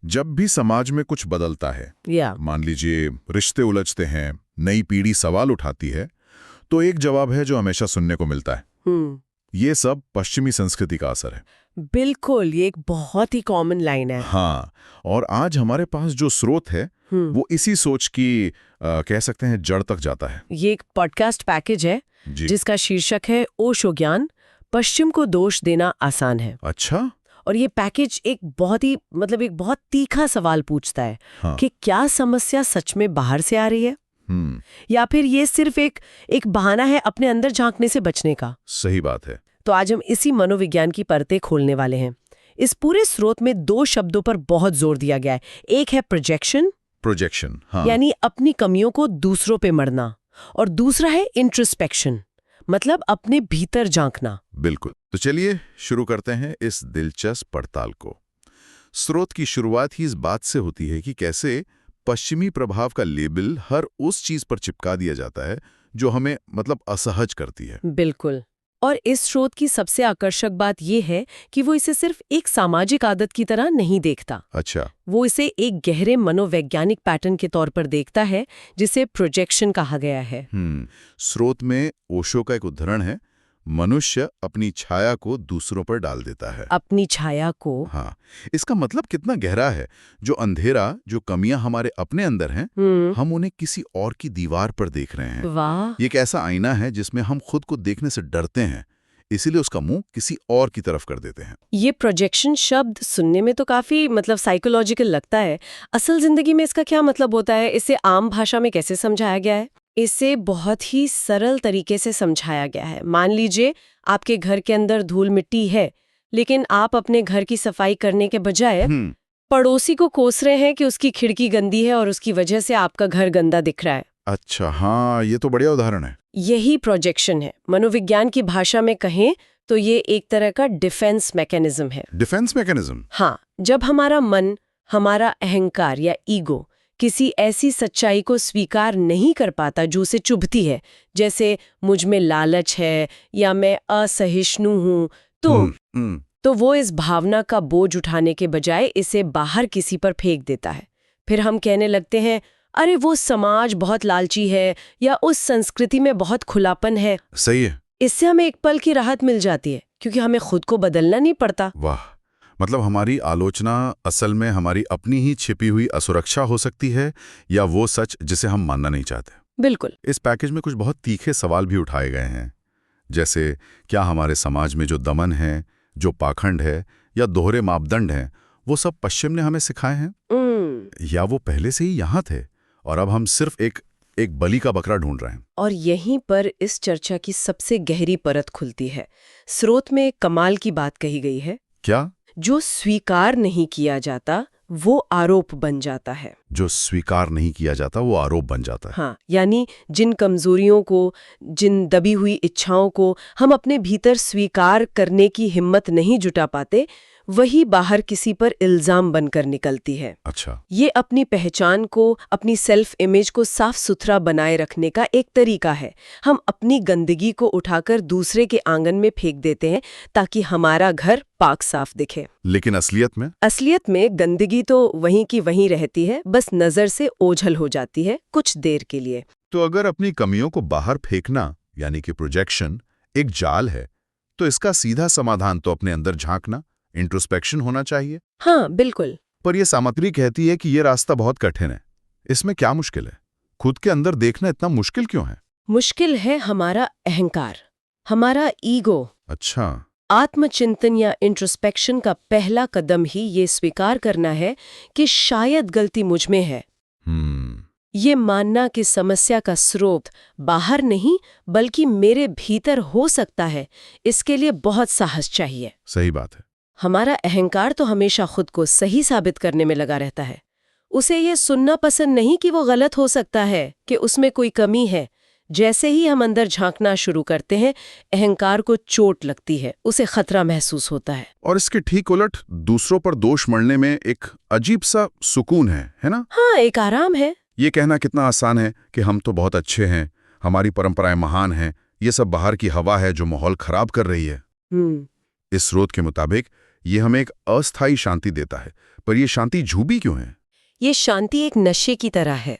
जब भी समाज में कुछ बदलता है, मान लीजिए रिश्ते उलझते हैं, नई पीढ़ी सवाल उठाती है, तो एक जवाब है जो हमेशा सुनने को मिलता है, ये सब पश्चिमी संस्कृति का असर है। बिल्कुल, ये एक बहुत ही कॉमन लाइन है। हाँ, और आज हमारे पास जो स्रोत है वो इसी सोच की कह सकते हैं जड़ तक जाता है। ये एक पॉडकास्ट पैकेज है जिसका शीर्षक है ओशो ज्ञान, पश्चिम को दोष देना आसान है। अच्छा। और ये पैकेज एक बहुत तीखा सवाल पूछता है कि क्या समस्या सच में बाहर से आ रही है या फिर ये सिर्फ एक बहाना है अपने अंदर झांकने से बचने का। सही बात है। तो आज हम इसी मनोविज्ञान की परतें खोलने वाले हैं। इस पूरे स्रोत में 2 शब्दों पर बहुत जोर दिया गया है। एक है प्रोजेक्शन, हाँ। यानी अपनी कमियों को दूसरों पे मढ़ना, और दूसरा है इंट्रोस्पेक्शन, मतलब अपने भीतर झांकना। बिल्कुल। तो चलिए शुरू करते हैं इस दिलचस्प पड़ताल को। स्रोत की शुरुआत ही इस बात से होती है कि कैसे पश्चिमी प्रभाव का लेबल हर उस चीज पर चिपका दिया जाता है जो हमें असहज करती है। बिल्कुल। और इस स्रोत की सबसे आकर्षक बात यह है कि वो इसे सिर्फ एक सामाजिक आदत की तरह नहीं देखता। अच्छा। वो इसे एक गहरे मनोवैज्ञानिक पैटर्न के तौर पर देखता है जिसे प्रोजेक्शन कहा गया है। स्रोत में ओशो का एक उदाहरण है, मनुष्य अपनी छाया को दूसरों पर डाल देता है। अपनी छाया को? हाँ। इसका मतलब कितना गहरा है। जो अंधेरा, जो कमियां हमारे अपने अंदर हैं, हम उन्हें किसी और की दीवार पर देख रहे हैं। वाह। ये एक ऐसा आईना है जिसमें हम खुद को देखने से डरते हैं, इसीलिए उसका मुंह किसी और की तरफ कर देते हैं। ये प्रोजेक्शन शब्द सुनने में तो काफी साइकोलॉजिकल लगता है। असल जिंदगी में इसका क्या मतलब होता है? इसे आम भाषा में कैसे समझाया गया है? इसे बहुत ही सरल तरीके से समझाया गया है। मान लीजिए आपके घर के अंदर धूल मिट्टी है, लेकिन आप अपने घर की सफाई करने के बजाय पड़ोसी को कोस रहे हैं कि उसकी खिड़की गंदी है और उसकी वजह से आपका घर गंदा दिख रहा है। अच्छा, हाँ, ये तो बढ़िया उदाहरण है। यही प्रोजेक्शन है। मनोविज्ञान की भाषा में कहें तो ये एक तरह का डिफेंस मैकेनिज्म है। Defence mechanism? हाँ, जब हमारा मन, हमारा अहंकार या ईगो किसी ऐसी सच्चाई को स्वीकार नहीं कर पाता जो उसे चुभती है, जैसे मुझ में लालच है या मैं असहिष्णु हूं, तो वो इस भावना का बोझ उठाने के बजाय इसे बाहर किसी पर फेंक देता है। फिर हम कहने लगते हैं, अरे वो समाज बहुत लालची है या उस संस्कृति में बहुत खुलापन है। सही है। इससे हमें एक पल की राहत मिल जाती है क्योंकि हमें खुद को बदलना नहीं पड़ता। वाह, मतलब हमारी आलोचना असल में हमारी अपनी ही छिपी हुई असुरक्षा हो सकती है या वो सच जिसे हम मानना नहीं चाहते। बिल्कुल। इस पैकेज में कुछ बहुत तीखे सवाल भी उठाए गए हैं, जैसे क्या हमारे समाज में जो दमन है, जो पाखंड है या दोहरे मापदंड हैं, वो सब पश्चिम ने हमें सिखाए हैं या वो पहले से ही यहाँ थे और अब हम सिर्फ एक बलि का बकरा ढूंढ रहे हैं। और यहीं पर इस चर्चा की सबसे गहरी परत खुलती है। स्रोत में कमाल की बात कही गई है। क्या? जो स्वीकार नहीं किया जाता वो आरोप बन जाता है। जो स्वीकार नहीं किया जाता वो आरोप बन जाता है। हाँ, यानी जिन कमजोरियों को, जिन दबी हुई इच्छाओं को हम अपने भीतर स्वीकार करने की हिम्मत नहीं जुटा पाते, वही बाहर किसी पर इल्जाम बनकर निकलती है। अच्छा। ये अपनी पहचान को, अपनी सेल्फ इमेज को साफ सुथरा बनाए रखने का एक तरीका है। हम अपनी गंदगी को उठाकर दूसरे के आंगन में फेंक देते हैं ताकि हमारा घर पाक साफ दिखे। लेकिन असलियत में गंदगी तो वहीं की वहीं रहती है, बस नजर से ओझल हो जाती है कुछ देर के लिए। तो अगर अपनी कमियों को बाहर फेंकना यानी कि प्रोजेक्शन एक जाल है, तो इसका सीधा समाधान तो अपने अंदर झांकना, इंट्रोस्पेक्शन होना चाहिए। हाँ, बिल्कुल। पर यह सामग्री कहती है कि यह रास्ता बहुत कठिन है। इसमें क्या मुश्किल है? खुद के अंदर देखना इतना मुश्किल क्यों है? मुश्किल है हमारा अहंकार, हमारा ईगो। अच्छा। आत्मचिंतन या इंट्रोस्पेक्शन का पहला कदम ही ये स्वीकार करना है कि शायद गलती मुझ में है। ये मानना कि समस्या का स्रोत बाहर नहीं बल्कि मेरे भीतर हो सकता है, इसके लिए बहुत साहस चाहिए। सही बात है। हमारा अहंकार तो हमेशा खुद को सही साबित करने में लगा रहता है। उसे ये सुनना पसंद नहीं कि वो गलत हो सकता है, कि उसमें कोई कमी है। जैसे ही हम अंदर झांकना शुरू करते हैं, अहंकार को चोट लगती है, उसे खतरा महसूस होता है। और इसके ठीक उलट दूसरों पर दोष मढ़ने में एक अजीब सा सुकून है ना? हाँ, एक आराम है। ये कहना कितना आसान है कि हम तो बहुत अच्छे हैं, हमारी परंपराएं महान हैं, ये सब बाहर की हवा है जो माहौल खराब कर रही है। इस स्रोत के मुताबिक ये हमें एक अस्थायी शांति देता है, पर ये शांति झूठी क्यों है? ये शांति एक नशे की तरह है,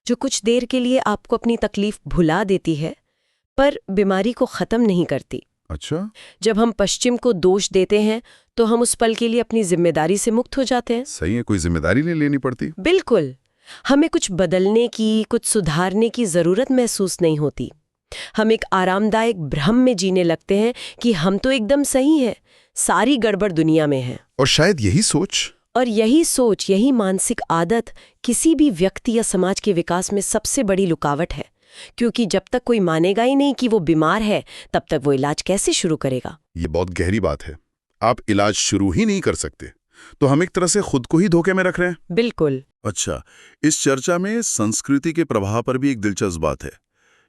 जो कुछ देर के लिए आपको अपनी तकलीफ भुला देती है, पर बीमारी को खत्म नहीं करती। अच्छा, जब हम पश्चिम को दोष देते हैं तो हम उस पल के लिए अपनी जिम्मेदारी से मुक्त हो जाते हैं। सही है, कोई जिम्मेदारी नहीं लेनी पड़ती। बिल्कुल, हमें कुछ बदलने की, कुछ सुधारने की जरूरत महसूस नहीं होती। हम एक आरामदायक भ्रम में जीने लगते हैं कि हम तो एकदम सही हैं, सारी गड़बड़ दुनिया में है। और शायद यही सोच, यही मानसिक आदत किसी भी व्यक्ति या समाज के विकास में सबसे बड़ी रुकावट है, क्योंकि जब तक कोई मानेगा ही नहीं कि वो बीमार है, तब तक वो इलाज कैसे शुरू करेगा? ये बहुत गहरी बात है। आप इलाज शुरू ही नहीं कर सकते, तो हम एक तरह से खुद को ही धोखे में रख रहे हैं। बिल्कुल। अच्छा, इस चर्चा में संस्कृति के प्रभाव पर भी एक दिलचस्प बात है।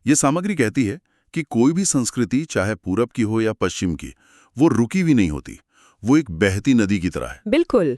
ये सामग्री कहती है कि कोई भी संस्कृति, चाहे पूरब की हो या पश्चिम की, वो रुकी हुई नहीं होती, वो एक बहती नदी की तरह है। बिल्कुल,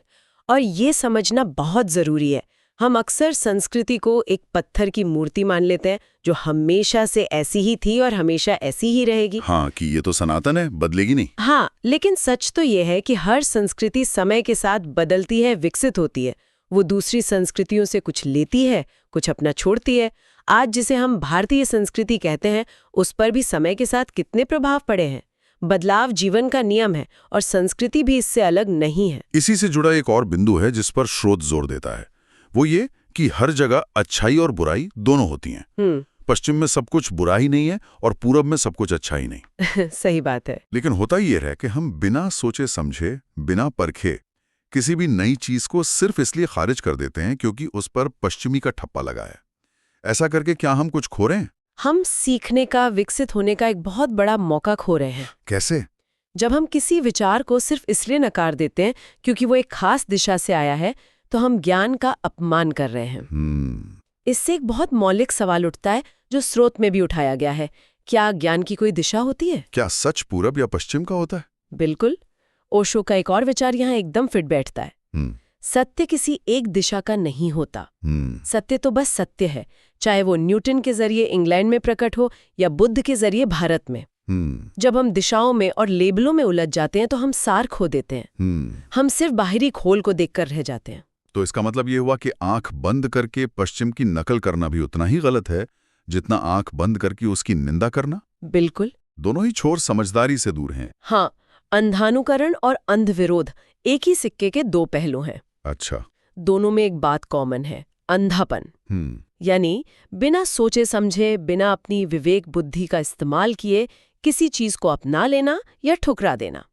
और ये समझना बहुत जरूरी है। हम अक्सर संस्कृति को एक पत्थर की मूर्ति मान लेते हैं, जो हमेशा से ऐसी ही थी और हमेशा ऐसी ही रहेगी। हाँ, कि ये तो सनातन है, बदलेगी नहीं। हाँ, लेकिन सच तो ये है कि हर संस्कृति समय के साथ बदलती है, विकसित होती है। वो दूसरी संस्कृतियों से कुछ लेती है, कुछ अपना छोड़ती है। आज जिसे हम भारतीय संस्कृति कहते हैं, उस पर भी समय के साथ कितने प्रभाव पड़े हैं। बदलाव जीवन का नियम है और संस्कृति भी इससे अलग नहीं है। इसी से जुड़ा एक और बिंदु है जिस पर स्रोत जोर देता है, वो ये कि हर जगह अच्छाई और बुराई दोनों होती हैं। पश्चिम में सब कुछ बुरा ही नहीं है और पूरब में सब कुछ अच्छा ही नहीं। सही बात है। लेकिन होता ये है कि हम बिना सोचे समझे, बिना परखे किसी भी नई चीज को सिर्फ इसलिए खारिज कर देते हैं क्योंकि उस पर पश्चिमी का ठप्पा लगा है। ऐसा करके क्या हम कुछ खो रहे हैं? हम सीखने का, विकसित होने का एक बहुत बड़ा मौका खो रहे हैं। कैसे? जब हम किसी विचार को सिर्फ इसलिए नकार देते हैं क्योंकि वो एक खास दिशा से आया है, तो हम ज्ञान का अपमान कर रहे हैं। इससे एक बहुत मौलिक सवाल उठता है, जो स्रोत में भी उठाया गया है। क्या ज्ञान की कोई दिशा होती है? क्या सच पूरब या पश्चिम का होता है? बिल्कुल। ओशो का एक और विचार यहाँ एकदम फिट बैठता है। सत्य किसी एक दिशा का नहीं होता। सत्य तो बस सत्य है, चाहे वो न्यूटन के जरिए इंग्लैंड में प्रकट हो या बुद्ध के जरिए भारत में। जब हम दिशाओं में और लेबलों में उलझ जाते हैं तो हम सार खो देते हैं। हम सिर्फ बाहरी खोल को देखकर रह जाते हैं। तो इसका मतलब ये हुआ कि आंख बंद करके पश्चिम की नकल करना भी उतना ही गलत है जितना आंख बंद करके उसकी निंदा करना? बिल्कुल। दोनों ही छोर समझदारी से दूर हैं। हाँ, अंधानुकरण और अंधविरोध एक ही सिक्के के दो पहलू हैं। अच्छा। दोनों में एक बात कॉमन है, अंधापन। यानी बिना सोचे समझे, बिना अपनी विवेक बुद्धि का इस्तेमाल किए किसी चीज को अपना लेना या ठुकरा देना।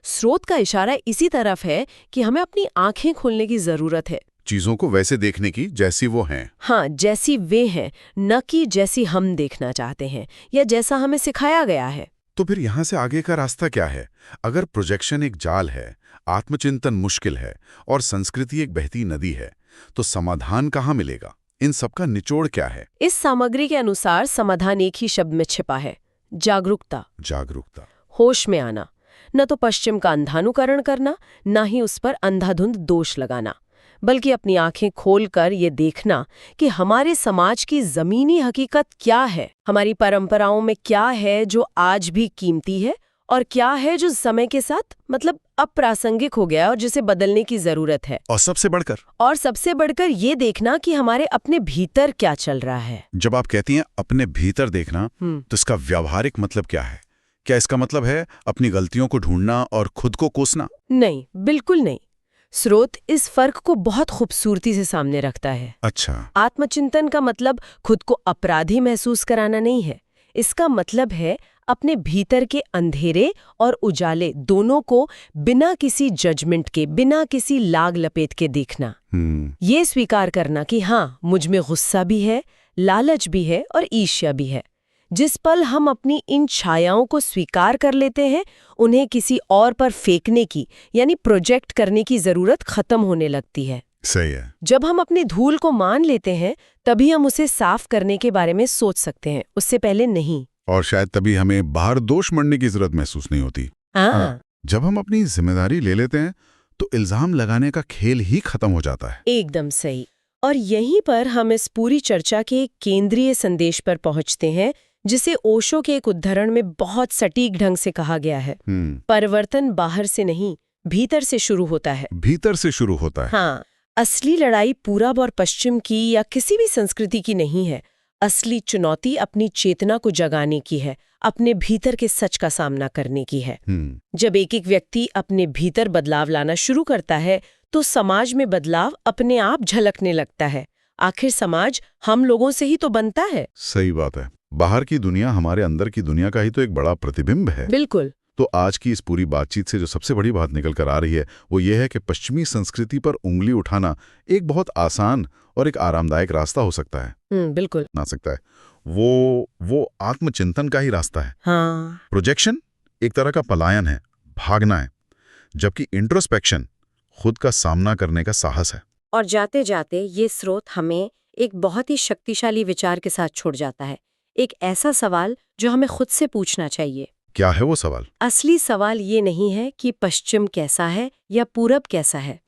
स्रोत का इशारा इसी तरफ है कि हमें अपनी आंखें खोलने की जरूरत है, चीजों को वैसे देखने की जैसी वो हैं। हाँ, जैसी वे हैं, न कि जैसी हम देखना चाहते हैं या जैसा हमें सिखाया गया है। तो फिर यहाँ से आगे का रास्ता क्या है? अगर प्रोजेक्शन एक जाल है, आत्मचिंतन मुश्किल है और संस्कृति एक बहती नदी है, तो समाधान कहाँ मिलेगा? इन सबका निचोड़ क्या है? इस सामग्री के अनुसार समाधान एक ही शब्द में छिपा है, जागरूकता। जागरूकता, होश में आना, न तो पश्चिम का अंधानुकरण करना, न ही उस पर अंधाधुंध दोष लगाना, बल्कि अपनी आंखें खोलकर ये देखना कि हमारे समाज की जमीनी हकीकत क्या है, हमारी परंपराओं में क्या है जो आज भी कीमती है और क्या है जो समय के साथ अप्रासंगिक हो गया और जिसे बदलने की जरूरत है। और सबसे बढ़कर ये देखना कि हमारे अपने भीतर क्या चल रहा है। जब आप कहती हैं अपने भीतर देखना, तो इसका व्यावहारिक मतलब क्या है? क्या इसका मतलब है अपनी गलतियों को ढूंढना और खुद को कोसना? नहीं, बिल्कुल नहीं। स्रोत इस फर्क को बहुत खूबसूरती से सामने रखता है। अच्छा। आत्मचिंतन का मतलब खुद को अपराधी महसूस कराना नहीं है। इसका मतलब है अपने भीतर के अंधेरे और उजाले दोनों को बिना किसी जजमेंट के, बिना किसी लाग लपेट के देखना। ये स्वीकार करना कि हाँ, मुझ में गुस्सा भी है, लालच भी है और ईर्ष्या भी है। जिस पल हम अपनी इन छायाओं को स्वीकार कर लेते हैं, उन्हें किसी और पर फेंकने की यानी प्रोजेक्ट करने की जरूरत खत्म होने लगती है। सही है। जब हम अपनी धूल को मान लेते हैं, तभी हम उसे साफ करने के बारे में सोच सकते हैं, उससे पहले नहीं। और शायद तभी हमें बाहर दोष मढ़ने की जरूरत महसूस नहीं होती। जब हम अपनी जिम्मेदारी ले लेते हैं, तो इल्जाम लगाने का खेल ही खत्म हो जाता है। एकदम सही। और यहीं पर हम इस पूरी चर्चा के केंद्रीय संदेश पर पहुंचते हैं, जिसे ओशो के एक उद्धरण में बहुत सटीक ढंग से कहा गया है। परिवर्तन बाहर से नहीं, भीतर से शुरू होता है। भीतर से शुरू होता है। हाँ, असली लड़ाई पूरब और पश्चिम की या किसी भी संस्कृति की नहीं है। असली चुनौती अपनी चेतना को जगाने की है, अपने भीतर के सच का सामना करने की है। जब एक व्यक्ति अपने भीतर बदलाव लाना शुरू करता है तो समाज में बदलाव अपने आप झलकने लगता है। आखिर समाज हम लोगों से ही तो बनता है। सही बात है। बाहर की दुनिया हमारे अंदर की दुनिया का ही तो एक बड़ा प्रतिबिंब है। बिल्कुल। तो आज की इस पूरी बातचीत से जो सबसे बड़ी बात निकल कर आ रही है वो ये है कि पश्चिमी संस्कृति पर उंगली उठाना एक बहुत आसान और एक आरामदायक रास्ता हो सकता है। बिल्कुल ना सकता है। वो आत्मचिंतन का ही रास्ता है। हाँ। प्रोजेक्शन एक तरह का पलायन है, भागना है, जबकि इंट्रोस्पेक्शन खुद का सामना करने का साहस है। और जाते जाते ये स्रोत हमें एक बहुत ही शक्तिशाली विचार के साथ छोड़ जाता है। एक ऐसा सवाल जो हमें खुद से पूछना चाहिए। क्या है वो सवाल? असली सवाल ये नहीं है कि पश्चिम कैसा है या पूरब कैसा है।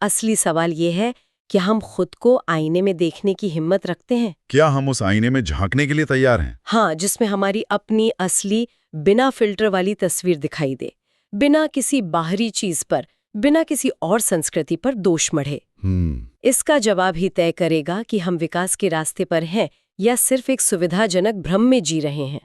असली सवाल ये है कि हम खुद को आईने में देखने की हिम्मत रखते हैं। क्या हम उस आईने में झांकने के लिए तैयार हैं? हाँ, जिसमें हमारी अपनी असली बिना फिल्टर वाली तस्वीर दिखाई दे, बिना किसी बाहरी चीज पर, बिना किसी और संस्कृति पर दोष मढ़े। इसका जवाब ही तय करेगा कि हम विकास के रास्ते पर हैं या सिर्फ एक सुविधाजनक भ्रम में जी रहे हैं।